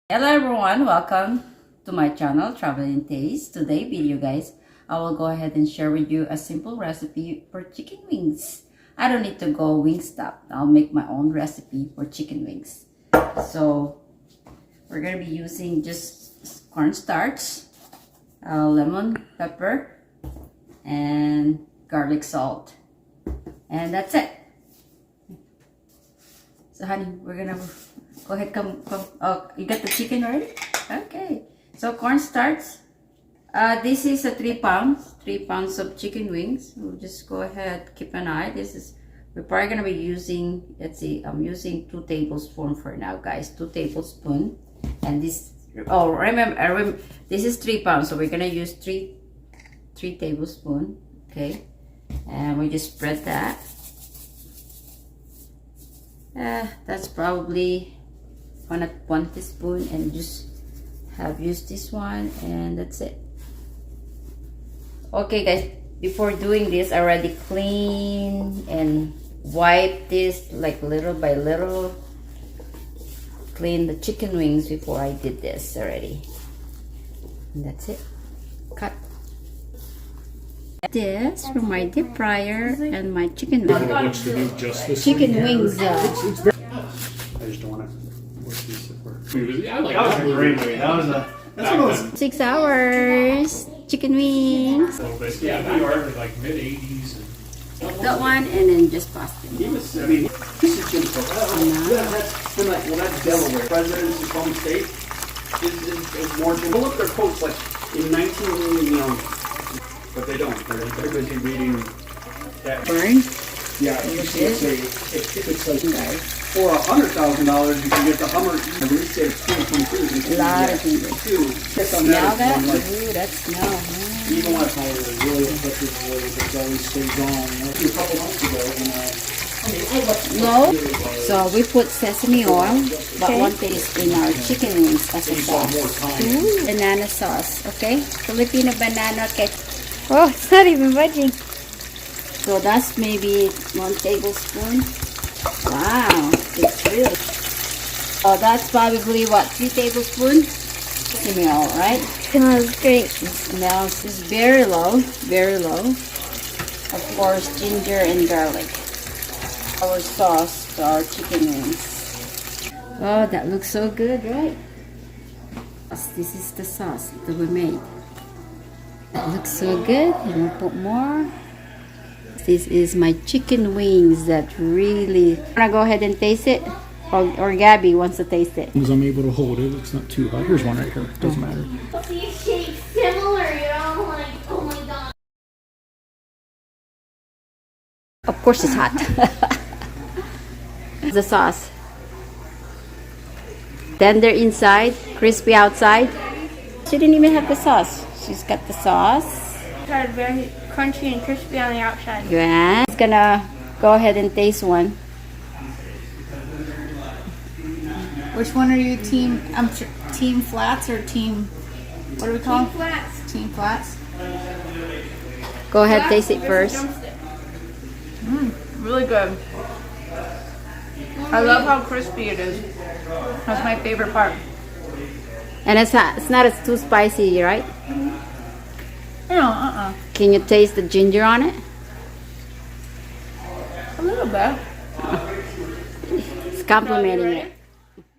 Hello everyone, welcome to my channel Travel and Taste. Today video guys, I will go ahead and share with you a simple recipe for chicken wings. I don't need to go Wingstop. I'll make my own recipe for chicken wings. So we're going to be using just cornstarch, lemon pepper, and garlic salt. And that's it. So honey, we're gonna go ahead, come. Oh, you got the chicken already? Okay. So cornstarch. This is a 3 pounds. 3 pounds of chicken wings. We'll just go ahead, keep an eye. We're probably gonna be using, let's see, I'm using 2 tablespoons for now, guys. 2 tablespoons. And this, oh, remember, this is 3 pounds, so we're gonna use 3 tablespoons. Okay. And we just spread that. That's probably 1 teaspoon, and just have used this one, and that's it. Okay guys, before doing this, I already clean and wipe this like little by little. Clean the chicken wings before I did this already. And that's it. Cut. This for my deep fryer and my chicken wings. Chicken wings. I just don't want to work these at work. I like that. Was a great movie. That's one of those 6 hours chicken wings. Yeah, they are like mid 80s. That one, and then just pasta. He was, I mean, this is Jim Crow. That's been like, well, that's Delaware. President's home state is more. Pull up their quotes like in 19, you know. But they don't. They're busy reading that. Burn? Yeah, if it's like for $100,000, you can get the Hummer. I believe it's 2022. A lot of things. Smell that? Ooh, that smell. Even when I really effective way, it always stays on. A couple months ago, No. So we put sesame oil, but 1 tablespoon in our chicken wings as a sauce. Banana sauce, okay? Filipino Banana Catsup. Oh, it's not even budging. So that's maybe 1 tablespoon. Wow, it's really. Oh, that's probably what, 3 tablespoons? Sesame oil, right? Smells great. It smells is very low, very low. Of course, ginger and garlic. Our sauce for our chicken wings. Oh, that looks so good, right? This is the sauce that we made. That looks so good. And we'll put more. This is my chicken wings that really... Wanna go ahead and taste it? Or Gabby wants to taste it. Because I'm able to hold it, it's not too hot. Here's one right here. Doesn't matter. These shapes similar, you know? Like, oh my god. Of course it's hot. The sauce. Tender inside, crispy outside. She didn't even have the sauce. She's got the sauce. It's very crunchy and crispy on the outside. Yeah. It's gonna go ahead and taste one. Which one are you, team? Team flats or team? What do we call Team flats. Team flats. Go ahead, taste it first. Really good. I love how crispy it is. That's my favorite part. And it's not as too spicy, right? No, Can you taste the ginger on it? a little bit. It's complimenting it.